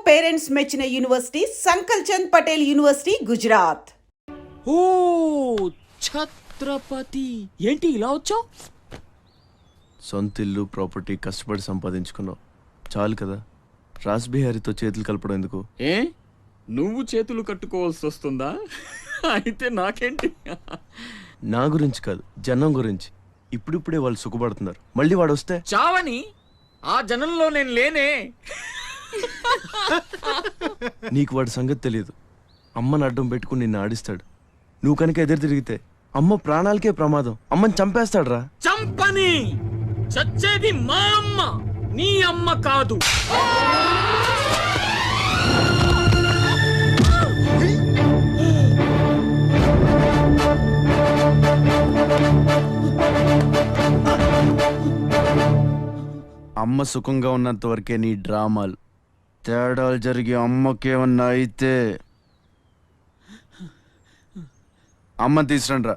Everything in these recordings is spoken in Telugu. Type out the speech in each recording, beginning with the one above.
పేరెంట్స్ మెచ్చిన యూనివర్సిటీ సంకల్ చంద్ పటేల్ యూనివర్సిటీ గుజరాత్. ఓ ఛత్రపతి, ఏంటి ఇలా వచ్చావు? సొంత ఇల్లు ప్రాపర్టీ కష్టపడి సంపాదించుకున్నావు, చాలు కదా. రాస్బిహారీతో చేతులు కలపడం ఎందుకు? ఏ నువ్వు చేతులు కట్టుకోవాల్సి వస్తుందా? అయితే నాకేంటి? నా గురించి కాదు, జనం గురించి. ఇప్పుడిప్పుడే వాళ్ళు సుఖపడుతున్నారు, మళ్ళీ వాడు వస్తే చావని ఆ జనంలో నేను లేనే. నీకు వాడి సంగతి తెలియదు. అమ్మని అడ్డం పెట్టుకుని నిన్ను ఆడిస్తాడు. నువ్వు కనుక ఎదురు తిరిగితే అమ్మ ప్రాణాలకే ప్రమాదం. అమ్మని చంపేస్తాడు రా. చంపని, చచ్చేది మా అమ్మ, నీ అమ్మ కాదు. అమ్మ సుఖంగా ఉన్నంత వరకే నీ డ్రామాలు. తేడాలు జరిగి అమ్మకేమన్నా అయితే అమ్మని తీసురండి రా.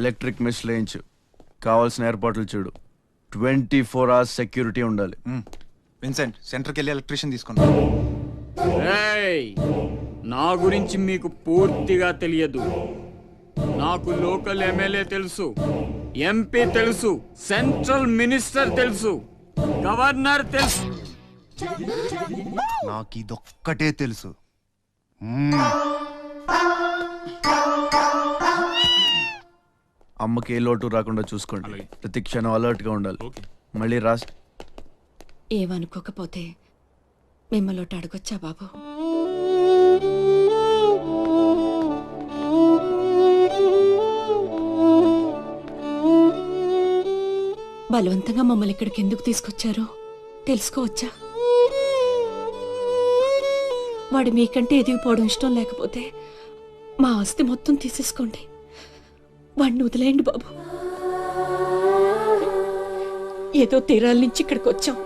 ఎలక్ట్రిక్ మెష్ లేయించు, కావాల్సిన ఏర్పాట్లు చూడు. 24 hours సెక్యూరిటీ ఉండాలి. విన్సెంట్, సెంటర్కి వెళ్ళి ఎలక్ట్రీషియన్ తీసుకున్నా. ఏయ్, నా గురించి మీకు పూర్తిగా తెలియదు. నాకు లోకల్ ఎమ్మెల్యే తెలుసు, ఎంపీ తెలుసు, సెంట్రల్ మినిస్టర్ తెలుసు, గవర్నర్ తెలుసు. నాకు ఇదొక్కటే తెలుసు. అమ్మకి ఏ లోటు రాకుండా చూసుకోండి. ప్రతి క్షణం అలర్ట్ గా ఉండాలి. మళ్ళీ రాస్ ఏమనుకోకపోతే మిమ్మల్ని అడగొచ్చా బాబు? బలవంతంగా మమ్మల్ని ఇక్కడికి ఎందుకు తీసుకొచ్చారో తెలుసుకోవచ్చా? వాడు మీకంటే ఎదిగిపోవడం ఇష్టం లేకపోతే మా ఆస్తి మొత్తం తీసేసుకోండి. వాడిని వదిలేయండి బాబు. ఏదో తీరాల నుంచి ఇక్కడికి వచ్చాం.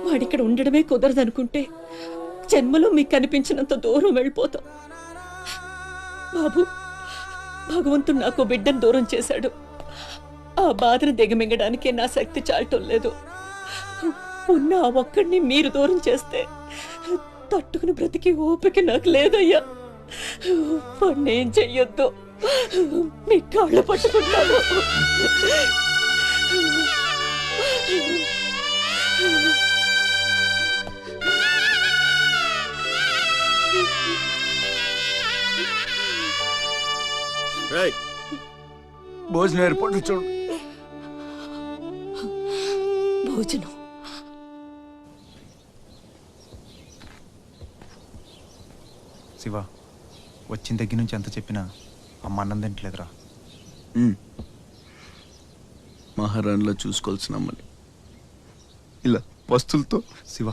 వాడిక్కడ ఉండడమే కుదరదనుకుంటే జన్మలో మీకు కనిపించినంత దూరం వెళ్ళిపోతాం. బాబు, భగవంతుడు నాకు బిడ్డను దూరం చేశాడు. ఆ బాధను దిగమింగడానికే నా శక్తి చాలటం లేదు. ఉన్న ఆ ఒక్కడిని మీరు దూరం చేస్తే తట్టుకుని బ్రతికి ఓపిక నాకు లేదయ్యా. వాణ్ణేం చెయ్యొద్దు, మీ కాళ్ళు పట్టుకుంటాను. భోజనం ఏర్పాట్లు చూడు. భోజనం శివ, వచ్చిన దగ్గర నుంచి ఎంత చెప్పినా అమ్మ అన్నం తింటలేదురా. మహారాణిలో చూసుకోవాల్సిన అమ్మని ఇలా పస్తులతో. శివ,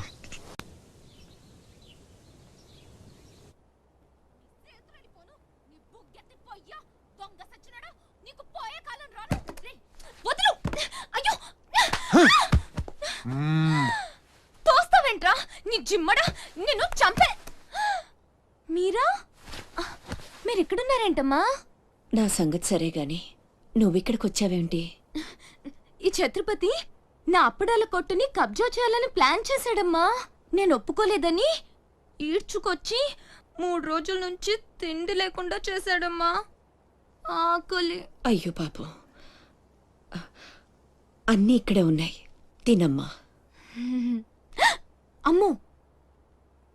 తోస్తావేంట్రా నీ జిమ్మడా, నిన్ను చంపే. మీరెక్కడున్నారేంటమ్మా? నా సంగతి సరే గాని నువ్విక్కడికి వచ్చావేంటి? ఈ ఛత్రపతి నా అప్పడాల కొట్టుని కబ్జా చేయాలని ప్లాన్ చేశాడమ్మా. నేను ఒప్పుకోలేదని ఈడ్చుకొచ్చి 3 రోజుల నుంచి తిండి లేకుండా చేశాడమ్మా. ఆకలి. అయ్యో పాపం, అన్నీ ఇక్కడే ఉన్నాయి, తినమ్మా. అమ్మో,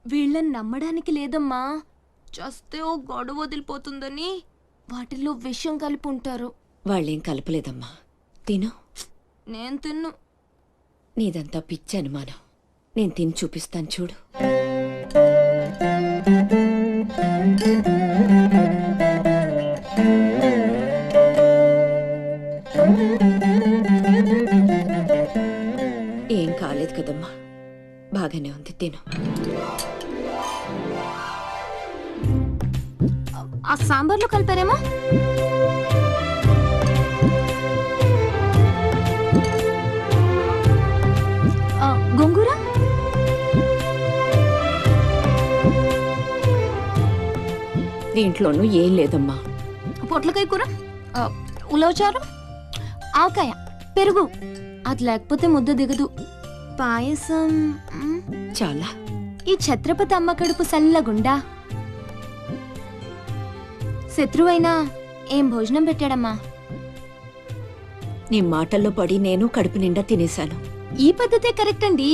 వీళ్ళని నమ్మడానికి లేదమ్మా. చస్తే ఓ గొడవ వదిలిపోతుందని వాటిల్లో విషం కలిపి ఉంటారు. వాళ్ళేం కలపలేదమ్మా, తిను. నేను తిన్ను. నీదంతా పిచ్చి అనుమానం. నేను తిని చూపిస్తాను చూడు. ఏం కాలేదు కదమ్మా, బాగానే ఉంది, తిను. ఆ సాంబార్లో కలిపారేమో. గోంగూర దీంట్లోనూ ఏం లేదమ్మా, పొట్లకాయ కూర, ఉలవచారు, ఆవకాయ, పెరుగు. అది లేకపోతే ముద్ద దిగదు. పాయసం. చాలా. ఈ ఛత్రపతి అమ్మ కడుపు సల్లగుండా. శత్రువైనా ఏం భోజనం పెట్టాడమ్మా? నీ మాటల్లో పడి నేను కడుపు నిండా తినేశాను. ఈ పద్ధతే కరెక్ట్ అండి.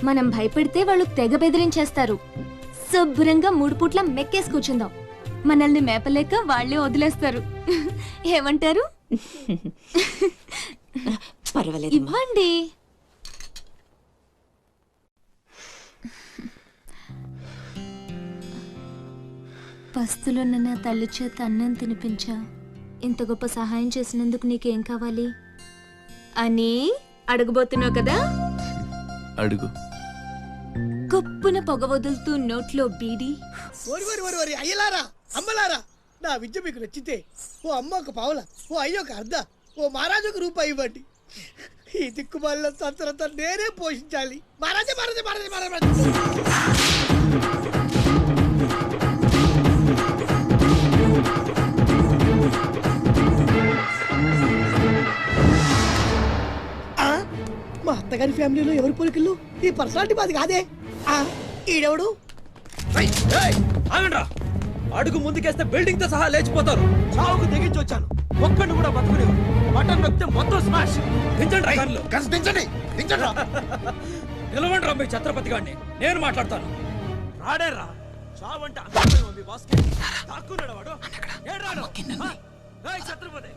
మనం భయపెడితే వాళ్ళు తెగ బెదిరించేస్తారు. శుభ్రంగా 3 పూట్ల మెక్కేసి కూర్చుందాం. మనల్ని మేపలేక వాళ్ళే వదిలేస్తారు. ఏమంటారు? పర్వాలేదు. ఇవ్వండి. పస్తులున్న నా తల్లి చేత అన్నం తినిపించా. ఇంత గొప్ప సహాయం చేసినందుకు నీకేం కావాలి అని అడగబోతున్నావు కదా? అడుగు. గొప్పన పొగ వదులుతూ నోట్లో బీడి. ఓరి అయ్యలారా, అమ్మలారా, నా విద్య మీకు నచ్చితే ఓ అమ్మ ఒక పావుల, ఓ అయ్య ఒక అర్ధ, ఓ మహారాజు ఒక రూపాయి ఇవ్వండి. ఈ దిక్కుమాలిన సంతరంతా నేనే పోషించాలి. మహారాజా మహారాజా మహారాజా మహారాజా. మా అత్తగారి ఫ్యామిలీలో ఎవరి పోలికలు? ఈ పర్సనాలిటీ మాది కాదే. ఈడెవడు? ఆగండ్రా, అడుగు ముందుకేస్తే బిల్డింగ్ తో సహా లేచిపోతారు. చావుకు తెగించి వచ్చాను, ఒక్కడిని కూడా బతుకునేవు. బటన్ నొక్కితే మొత్తం స్మాష్. దించండి కార్లు. నిలవండి మీ ఛత్రపతి గారిని, నేను మాట్లాడతాను. రాడేరా, చావంటే అందరూ మీ బాస్కి దాక్కున్నాడు వాడు. ఏడ్రాడు? ఏయ్ ఛత్రపతి,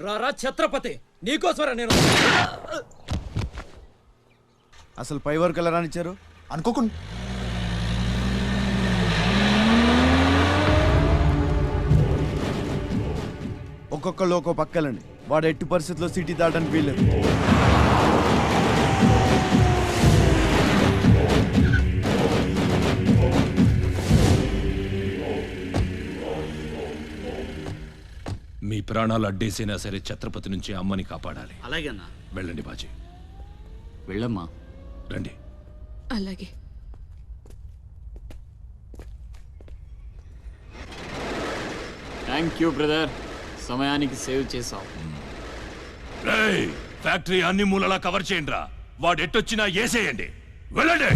రా రా ఛత్రపతి, నీకోసరా నేను. అసలు పై వరకు ఎలా రానిచ్చారు అనుకోకుండా. ఒక్కొక్కళ్ళు ఒక్కో పక్కలండి. వాడు ఎట్టి పరిస్థితుల్లో సిటీ దాటడానికి వీల్లేదు. మీ ప్రాణాలు అడ్డేసినా సరే ఛత్రపతి నుంచి అమ్మని కాపాడాలి. అలాగేనా? వెళ్ళండి బాజీ. వెళ్ళమ్మా. రండి. అలాగే. థ్యాంక్ యూ బ్రదర్, సమయానికి సేవ్ చేసావు. రేయ్, ఫ్యాక్టరీ అన్ని మూలలా కవర్ చేయండి రా. వాడు ఎట్టొచ్చినా ఏసేయండి. వెళ్ళండి.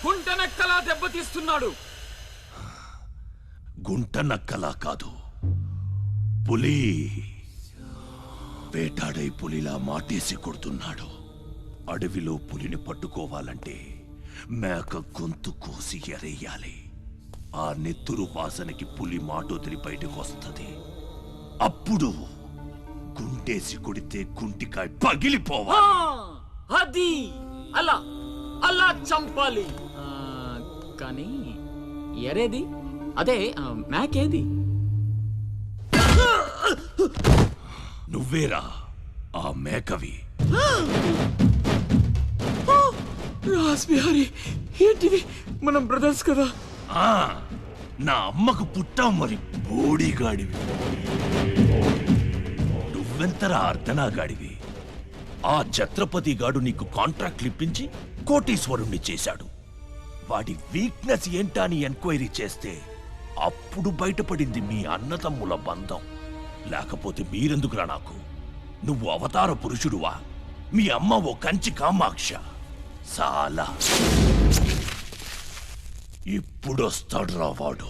గుంటనక్కలా దెబ్బతీస్తున్నాడు. గుంట నక్కలా కాదు, పులి వేటాడై పులిలా మాటేసి కొడుతున్నాడు. అడవిలో పులిని పట్టుకోవాలంటే మేక గొంతు కోసి ఎరేయాలి. ఆ నెత్తురు వాసనకి పులి మాటొదిలి బయటకు వస్తుంది. అప్పుడు గుంటేసి కొడితే గుంటికాయ పగిలిపోవాలి. అది అలా అలా చంపాలి. కానీ ఎరేది? అదే మేకేది? నువ్వేరా ఆ మేకవి. రాస్బిహారీ, ఏంటివి? మనం బ్రదర్స్ కదా. ఆ, నా అమ్మకు పుట్టాం మరి బోడిగాడివి. నువ్వెంతరా అర్ధనాగాడివి. ఆ ఛత్రపతి గాడు నీకు కాంట్రాక్ట్లు ఇప్పించి కోటీశ్వరుణ్ణి చేశాడు. వాడి వీక్నెస్ ఏంటా అని ఎంక్వైరీ చేస్తే అప్పుడు బయటపడింది మీ అన్నతమ్ముల బంధం. లేకపోతే మీరెందుకురా నాకు? నువ్వు అవతార పురుషుడువా? మీ అమ్మ ఓ కంచి కామాక్ష. చాలా ఇప్పుడొస్తాడురా వాడు.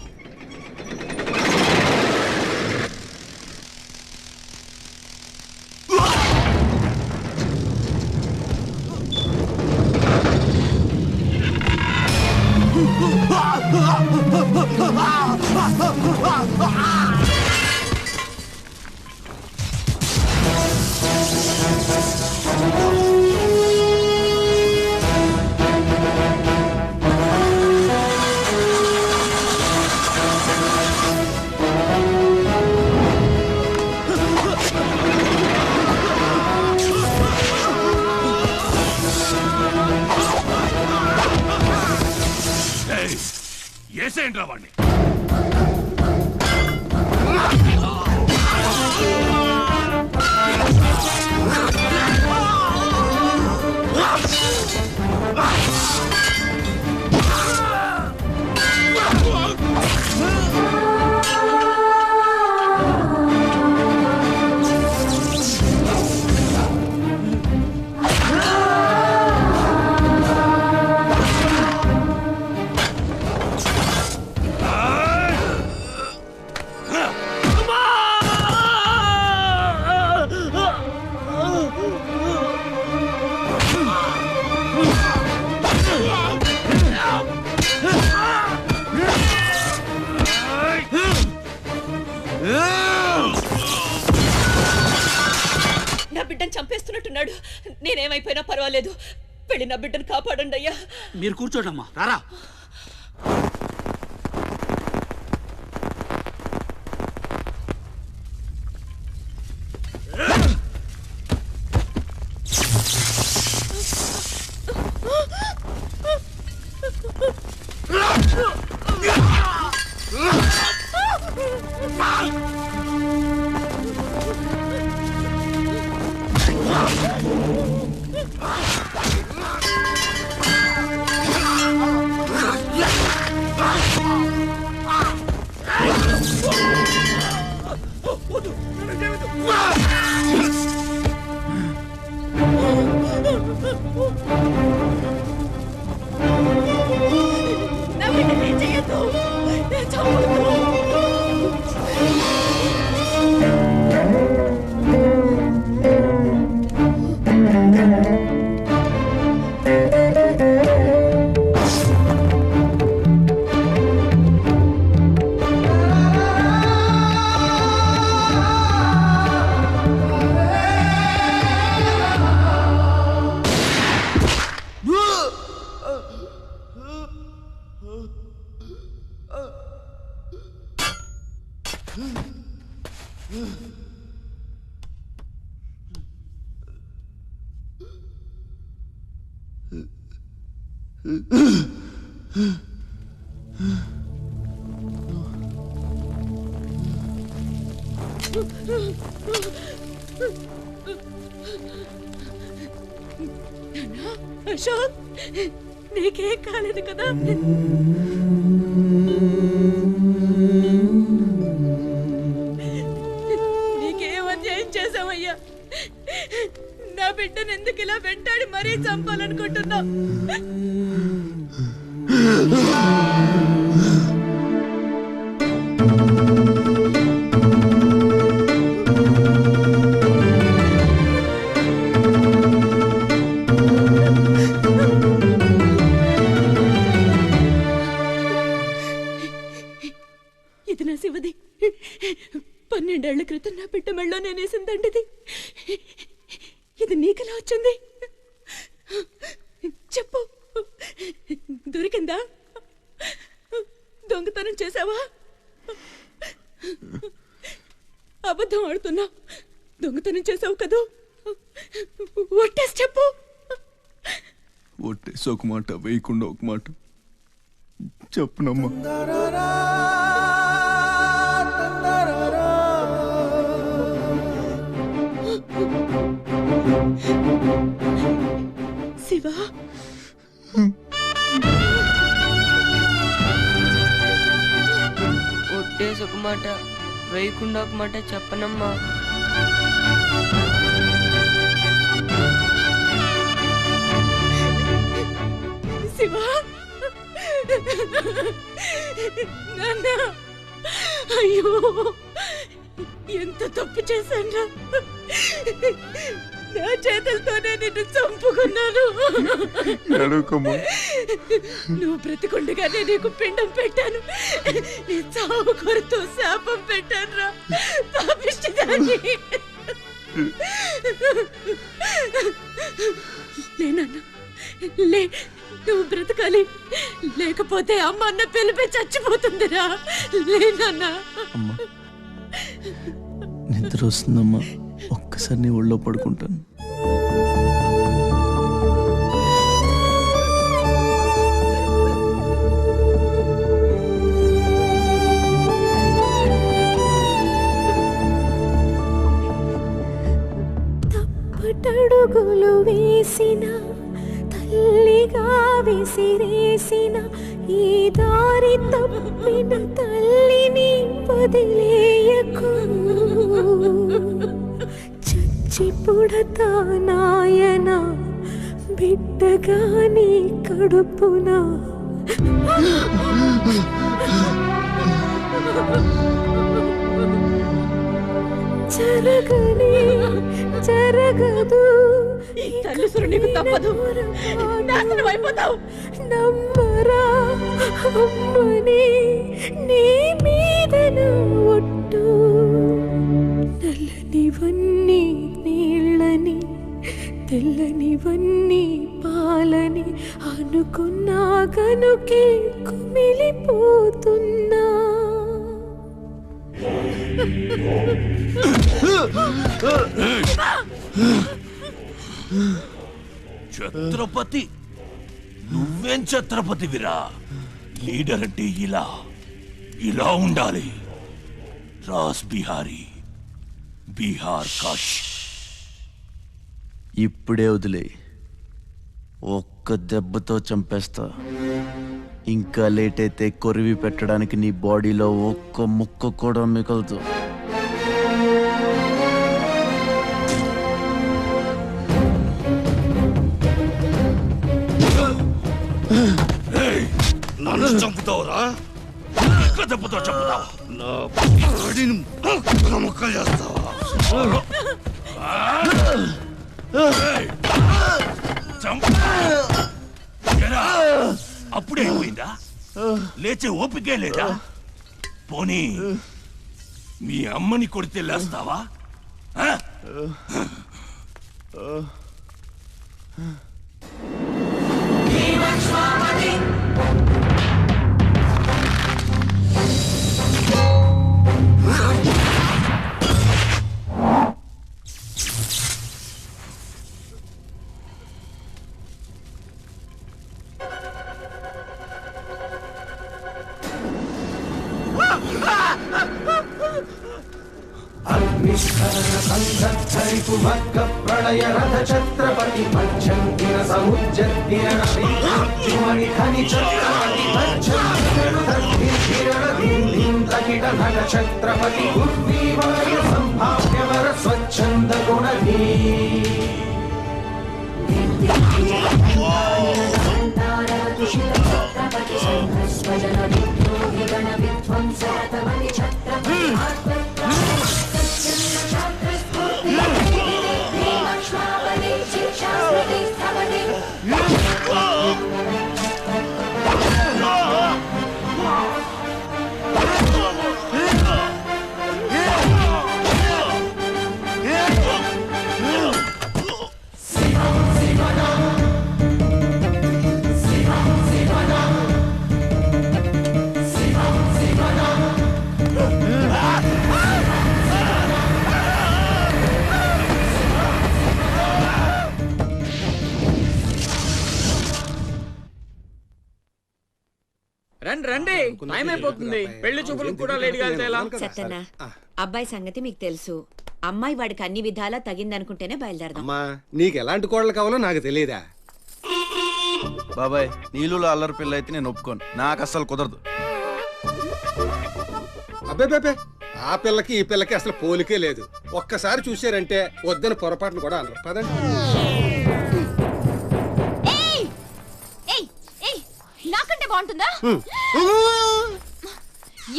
ఏసేంట్రా వాణ్ణి. నా బిడ్డను చంపేస్తున్నట్టున్నాడు. నేనేమైపోయినా పర్వాలేదు, వెళ్ళి నా బిడ్డను కాపాడండి అయ్యా. మీరు కూర్చోండమ్మా, రారా. నా బిడ్డని చెయ్యొద్దు, చంపొద్దు. అశోక్, నీకేం కాలేదు కదా? నీకేం అన్యాయం చేసావయ్యా? నా బిడ్డను ఎందుకు ఇలా వెంటాడి మరీ చంపాలనుకుంటున్నావు? ఇది నా శివది. 12 ఏళ్ల క్రితం నా బిడ్డ మెళ్ళో నేనేసిందండిది. ఇది నీకెలా వచ్చింది? చెప్పు, దొరికిందా? దొంగతనం చేసావా? అబద్ధం ఆడుతున్నా. దొంగతనం చేసావు కదూ? ఒట్టేసి చెప్పు. ఒట్టేసి ఒక మాట, వేయకుండా ఒక మాట చెప్పునమ్మా. శివ, ఒట్టేసి ఒక మాట, వేయకుండా ఒక మాట చెప్పనమ్మా. శివ, నాన్న, అయ్యో ఎంత తప్పు చేశాను. నా చేతులతోనే నిన్ను చంపుకున్నాను. నువ్వు బ్రతికుండగానే నీకు పిండం పెట్టాను. నీ చావు కొరతో శాపం పెట్టాను రా పాపిష్టిదాన్ని. లేనన్నా లే, నువ్వు బ్రతకాలి, లేకపోతే అమ్మ అన్న పిలిపి చచ్చిపోతుందిరా. లేనన్నా. అమ్మా నిద్ర వస్తుందమ్మా, ఒక్కసారి నీ ఒళ్ళో పడుకుంటాను. తప్పటడుగులు వేసిన తల్లిగా విసిరేసిన ఈ దారి తప్పిన తల్లిని వదిలేయకు. చచ్చి పుడతా నాయన బిడ్డగా నీ కడుపున. జరగనే జరగదు, తల్లిసురు నీకు తప్పదు, నాశనం అయిపోతావు. నమ్మరా అమ్మని, నీ మీదన ఒట్టు. నల్లనివన్నీ నీళ్ళని, తెల్లనివన్నీ పాలని అనుకున్నా కనుకే కుమిలిపోతున్నా. ఛత్రపతి, నువ్వేం ఛత్రపతివిరా? లీడర్ అంటే ఇలా ఇలా ఉండాలి. రాస్ బిహారీ, బీహార్ కాష్. ఇప్పుడే వదిలే, ఒక్క దెబ్బతో చంపేస్తా. ఇంకా లేట్ అయితే కొరివి పెట్టడానికి నీ బాడీలో ఒక్క ముక్క కూడా మిగలదు. నన్ను చంపుతావురా? ఒక్క దెబ్బతో చంపుతావా? నా బాడీని ముక్కలు చేస్తావా? అప్పుడే అయిపోయిందా? లేచే ఓపికే లేదా? పోనీ మీ అమ్మని కొడితే లేస్తావా? ప్రళయ రథ ఛత్రపతి మధ్యంతిన సముజ్జత్తిన ఛత్రపతి గుర్వీవాయు సంభావ్యవర స్వచ్ఛంద గుణధీ. రండి రండి, టైం అయిపోతుంది. పెళ్లి చూపులకు కూడా లేట్ గా సత్తన్న, అబ్బాయి సంగతి మీకు తెలుసు. అమ్మాయి వాడికి అన్ని విధాలా తగిందనుకుంటేనే బయలుదేరదాం. అమ్మా, నీకు ఎలాంటి కోడలు కావాలో నాకు తెలియదా? బాబాయ్, నీళ్ళలో అల్లరి పిల్ల అయితే నేను ఒప్పుకోను, నాకు అస్సలు కుదరదు. అబ్బే, ఆ పిల్లకి ఈ పిల్లకి అసలు పోలికే లేదు. ఒక్కసారి చూసారంటే వద్దని పొరపాటును కూడా అనరు. పదండి. నాకంటే బాగుంటుందా?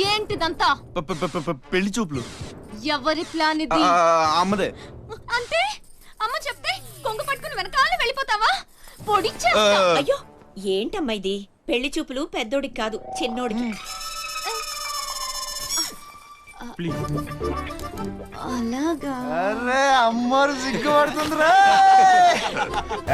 ఏంటిదంతా? పెళ్లి చూపులు ఎవరి ప్లాన్ ఇది? అమ్మదే. అంటే అమ్మ చెప్తే వెనకాల వెళ్ళిపోతావా పొడిచేస్తా. అయ్యో ఏంటమ్మా ఇది? పెళ్లి చూపులు పెద్దోడికి కాదు చిన్నోడికి. అలాగా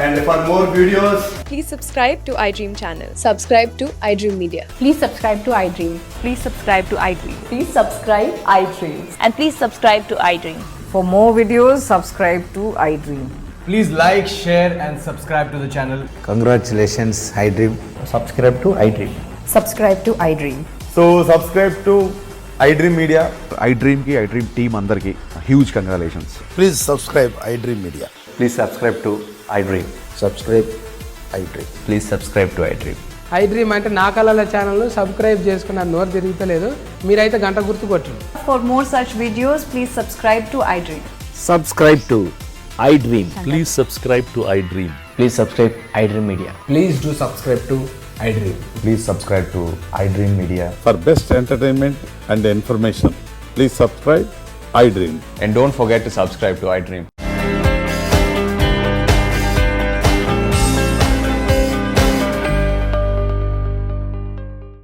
And for more videos, Please subscribe to iDream channel. Subscribe to iDream Media. Please subscribe to iDream. Please subscribe to iDream. Please subscribe iDream. And please subscribe to iDream. For more videos, subscribe to iDream. please like, share, and subscribe to the channel. Congratulations, iDream. Subscribe to iDream. Subscribe to iDream. So, subscribe to iDream Media. iDream ki iDream team andarki huge congratulations. Please subscribe iDream Media. Please subscribe to iDream. Subscribe iDream. Please subscribe to iDream. iDream అంటే నా కళల ఛానల్ను సబ్స్క్రైబ్ చేసుకున్న నోరు తిరుగుతలేదు. మీరైతే గంట గుర్తు కొట్టండి. For more such videos, please subscribe to iDream. Subscribe to iDream. Please subscribe to iDream. Please subscribe iDream Media. Please do subscribe to iDream. Please subscribe to iDream Media. For best entertainment and information, please subscribe iDream. And don't forget to subscribe to iDream.